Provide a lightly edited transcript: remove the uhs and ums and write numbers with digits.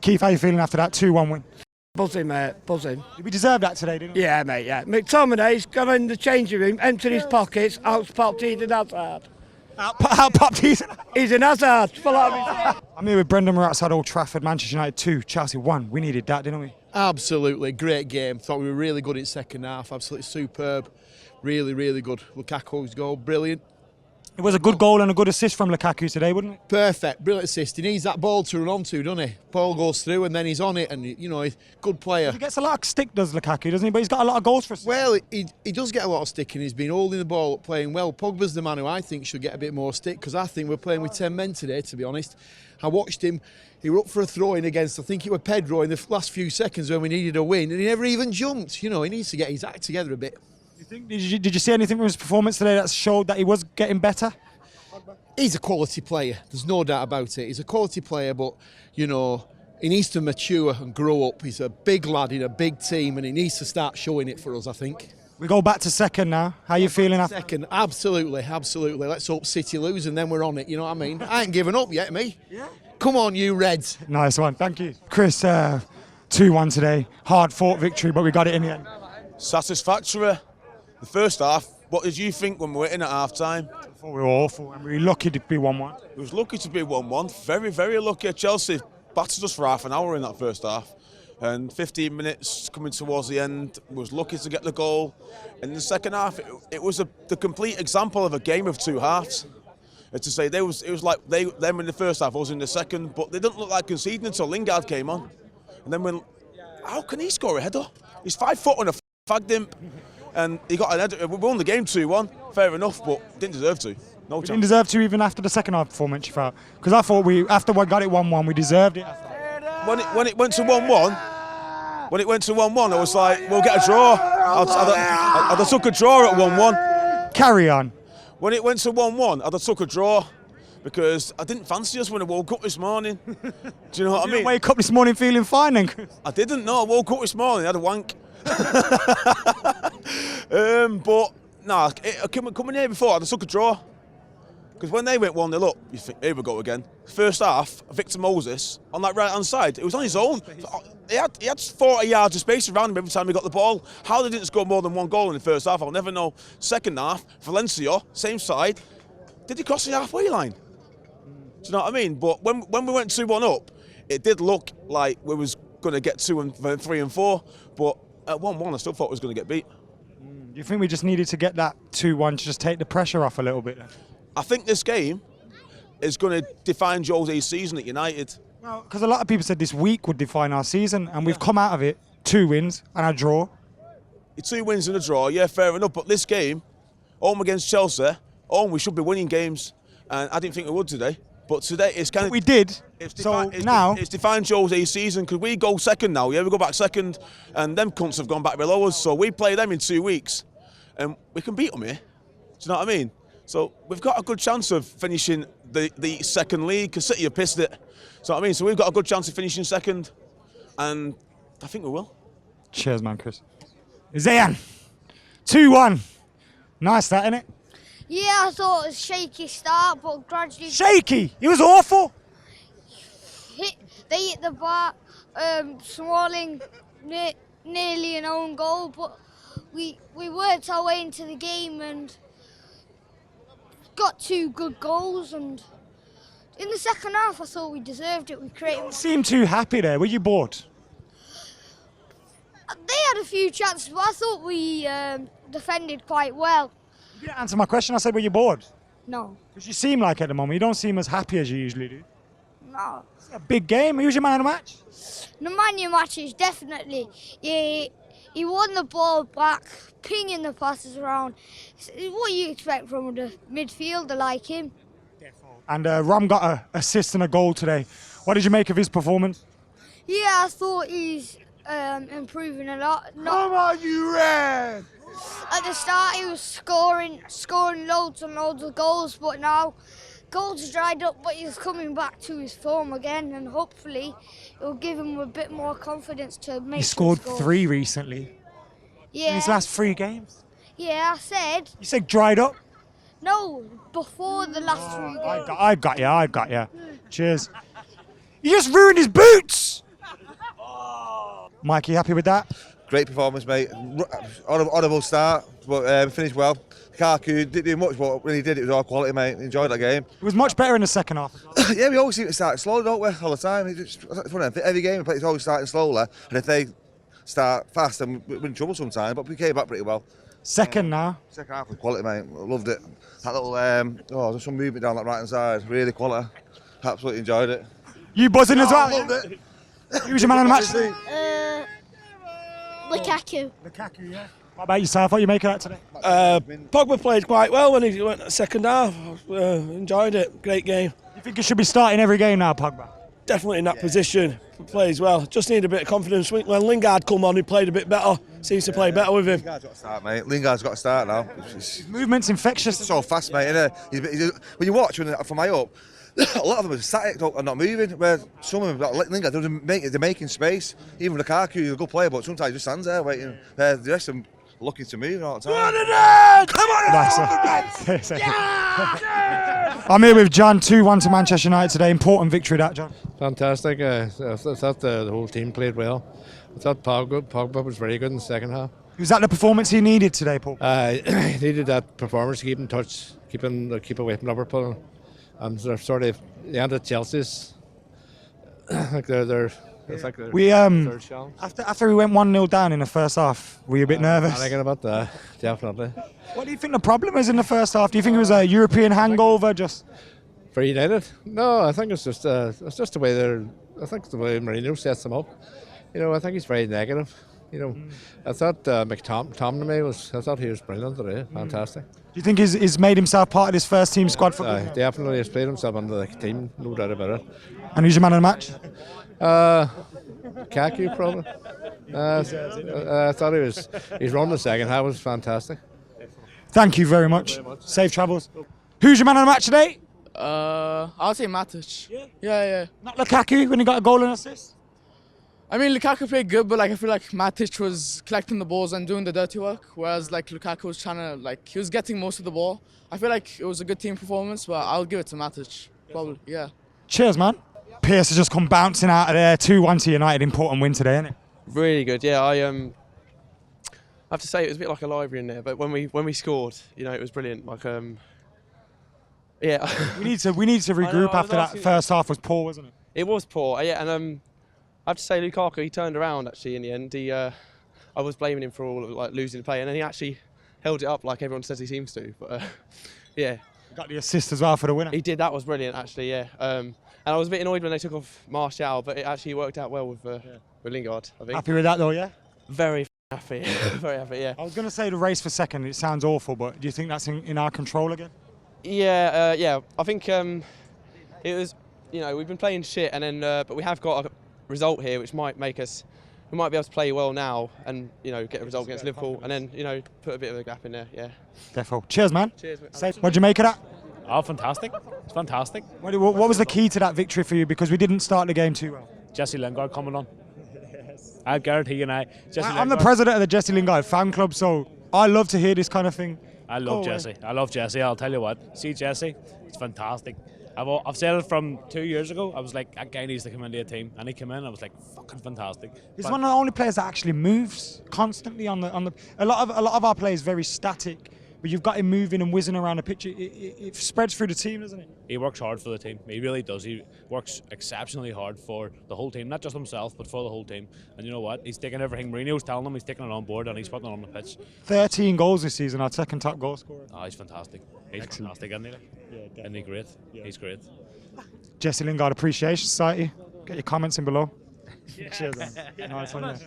Keith, how you feeling after that 2-1 win? Buzzing, mate, buzzing. Did we deserve that today, didn't we? Yeah, mate, yeah. McTominay's gone in the changing room, emptied his pockets, out popped Eden Hazard. Out popped he's Eden Hazard, full out of his... I'm here with Brendan. We're outside Old Trafford, Manchester United 2, Chelsea 1. We needed that, didn't we? Absolutely, great game. Thought we were really good in second half, absolutely superb. Really, really good. Lukaku's goal, brilliant. It was a good goal and a good assist from Lukaku today, wasn't it? Perfect, brilliant assist. He needs that ball to run onto, doesn't he? Ball goes through and then he's on it, and you know, he's a good player. He gets a lot of stick, does Lukaku, doesn't he? But he's got a lot of goals for us. Well, he does get a lot of stick, and he's been holding the ball up, playing well. Pogba's the man who I think should get a bit more stick, because I think we're playing with 10 men today, to be honest. I watched him. He were up for a throw-in against, I think it was Pedro in the last few seconds when we needed a win, and he never even jumped. You know, he needs to get his act together a bit. Did you see anything from his performance today that showed that he was getting better? He's a quality player, there's no doubt about it. He's a quality player, but, you know, he needs to mature and grow up. He's a big lad in a big team, and he needs to start showing it for us, I think. We go back to second now. How are you feeling after? Second, absolutely, absolutely. Let's hope City lose, and then we're on it, you know what I mean? I ain't given up yet, me. Yeah. Come on, you Reds. Nice one, thank you. Chris, 2-1 today. Hard-fought victory, but we got it in the end. Satisfactory. The first half, what did you think when we were in at half-time? I thought we were awful, and we were lucky to be 1-1. It was lucky to be 1-1. Very, very lucky. Chelsea battered us for half an hour in that first half. And 15 minutes coming towards the end, was lucky to get the goal. And in the second half, it was the complete example of a game of two halves. To say it was like them in the first half, I was in the second, but they didn't look like conceding until Lingard came on. And then how can he score a header? He's 5 foot on a fag dimp, and he got an header. We won the game 2-1, fair enough, but didn't deserve to. No chance. Didn't deserve to even after the second half performance, you felt? Because I thought after we got it 1-1, we deserved it. When it went to 1-1, I was like, we'll get a draw. I'd have took a draw at 1-1. Carry on. When it went to 1-1, I'd have took a draw because I didn't fancy us when I woke up this morning. Do you know what I mean? Wake up this morning feeling fine then, Chris? I didn't know. I woke up this morning, I had a wank. But nah, coming here before, I'd have took a draw. Because when they went 1-0 up, you think, here we go again. First half, Victor Moses on that right-hand side, it was on his own. He had 40 yards of space around him every time he got the ball. How they didn't score more than one goal in the first half, I'll never know. Second half, Valencia, same side. Did he cross the halfway line? Do you know what I mean? But when we went 2-1 up, it did look like we was going to get 2 and 3 and 4. But at 1-1, I still thought we was going to get beat. Do you think we just needed to get that 2-1 to just take the pressure off a little bit? I think this game is going to define Jose's season at United. Well, because a lot of people said this week would define our season, and we've come out of it 2 wins and a draw. 2 wins and a draw, yeah, fair enough. But this game, home against Chelsea, we should be winning games, and I didn't think we would today. But today it's kind of. We did. It's defined Jose's season because we go second now. Yeah, we go back second, and them cunts have gone back below us. So we play them in 2 weeks, and we can beat them here. Do you know what I mean? So we've got a good chance of finishing the second league because City have pissed it. So I mean, so we've got a good chance of finishing second, and I think we will. Cheers, man, Chris. Zayan, 2-1. Nice, that, innit? Yeah, I thought it was a shaky start, but gradually... Shaky? It was awful. They hit the bar, Smalling nearly an own goal, but we worked our way into the game and got 2 good goals, and in the second half I thought we deserved it. We created. You don't seem too happy there. Were you bored? They had a few chances, but I thought we defended quite well. You didn't answer my question. I said, were you bored? No. Because you seem like at the moment. You don't seem as happy as you usually do. No. It's a big game. Who's your man of the match? The man of the match is definitely. He won the ball back, pinging the passes around. What do you expect from a midfielder like him? And Ram got an assist and a goal today. What did you make of his performance? Yeah, I thought he's improving a lot. Come on, you Red! At the start, he was scoring loads and loads of goals, but now goals dried up, but he's coming back to his form again, and hopefully it will give him a bit more confidence to make. He scored 3 recently. Yeah. In his last 3 games. Yeah, I said. You said dried up? No, before the last 3 games. I got you. Cheers. You just ruined his boots! Mikey, happy with that? Great performance, mate. Honourable start, but finished well. Lukaku didn't do much, but when he did, it was all quality, mate. Enjoyed that game. It was much better in the second half. Yeah, we always seem to start slow, don't we, all the time? Every game we play, it's always starting slowly, and if they start fast, then we're in trouble sometimes, but we came back pretty well. Second now. Second half was quality, mate. Loved it. That little, there's some movement down that right-hand side. Really quality. Absolutely enjoyed it. You buzzing as well? Loved it. Who's your man of the match? Lukaku. Lukaku, yeah. What about yourself? What do you make of that today? Pogba played quite well when he went to the second half. Enjoyed it. Great game. You think he should be starting every game now, Pogba? Definitely in that position. Plays well. Just need a bit of confidence. When Lingard come on, he played a bit better. Seems to play better with him. Lingard's got to start, mate. Lingard's got to start now. His movement's infectious. It's so fast, mate. Isn't when you watch from high up, a lot of them are static and not moving. Where some of them, like Lingard, they're making space. Even Lukaku, he's a good player, but sometimes he just stands there waiting. The rest of them are looking to move all the time. Come on! I'm here with John. 2-1 to Manchester United today. Important victory, that, John. Fantastic. I thought the whole team played well. I thought Pogba was very good in the second half. Was that the performance he needed today, Paul? He needed that performance to keep in touch, keep away from Liverpool. And they're sort of the end of Chelsea's. Like they're We third challenge. after we went 1-0 down in the first half, were you a bit nervous? Thinking about that, definitely. What do you think the problem is in the first half? Do you think it was a European hangover? Just For United? No, I think it's just the way I think it's the way Mourinho sets them up. You know, I think he's very negative. You know, I thought McTominay I thought he was brilliant today. Fantastic. do you think he's made himself part of this first team squad for good? Definitely has played himself under the team, no doubt about it. And who's your man of the match? Lukaku probably. I thought his run the second half was fantastic. Thank you very much. Safe travels. Who's your man of the match today? I'll say Matic. Yeah. Not Lukaku when he got a goal and assist. I mean, Lukaku played good, but I feel like Matic was collecting the balls and doing the dirty work, whereas Lukaku was trying to he was getting most of the ball. I feel like it was a good team performance, but I'll give it to Matic, probably. Yeah. Cheers, man. Pierce has just come bouncing out of there. 2-1 to United. Important win today, isn't it? Really good, yeah. I have to say it was a bit like a library in there, but when we scored, it was brilliant. Yeah. We need to regroup after that first half was poor, wasn't it? It was poor, yeah, and I have to say Lukaku, he turned around actually in the end. I was blaming him for all losing the play, and then he actually held it up like everyone says he seems to. But yeah, Got the assist as well for the winner. he did. That was brilliant actually, yeah. And I was a bit annoyed when they took off Martial, but it actually worked out well with Lingard. I think. Happy with that though, yeah? Very happy, very happy, yeah. I was going to say the race for second. It sounds awful, but do you think that's in our control again? Yeah. I think it was. We've been playing shit, and then but we have got a result here, which might make us. We might be able to play well now, and get a result against Liverpool, and then put a bit of a gap in there. Yeah. Defo. Cheers, man. Cheers. Mate. Safe. What'd you make of that? Oh, fantastic. It's fantastic. What was the key to that victory for you? Because we didn't start the game too well. Jesse Lingard coming on. I guarantee I. I'm the president of the Jesse Lingard fan club, so I love to hear this kind of thing. I love Jesse. I love Jesse. I'll tell you what. See Jesse, it's fantastic. I've said it from 2 years ago. I was like, that guy needs to come into a team, and he came in. And I was like, fucking fantastic. He's one of the only players that actually moves constantly on the. A lot of our players very static, but you've got him moving and whizzing around the pitch. It spreads through the team, doesn't it? He works hard for the team. He really does. He works exceptionally hard for the whole team, not just himself, but for the whole team. And you know what? He's taking everything Mourinho's telling him. He's taking it on board, and he's putting it on the pitch. 13 goals this season, our second top goal scorer. Oh, he's fantastic. He's fantastic, isn't he? Yeah, isn't he great? Yeah. He's great. Jesse Lingard Appreciation Society. Get your comments in below. Cheers, man. Nice one, yeah.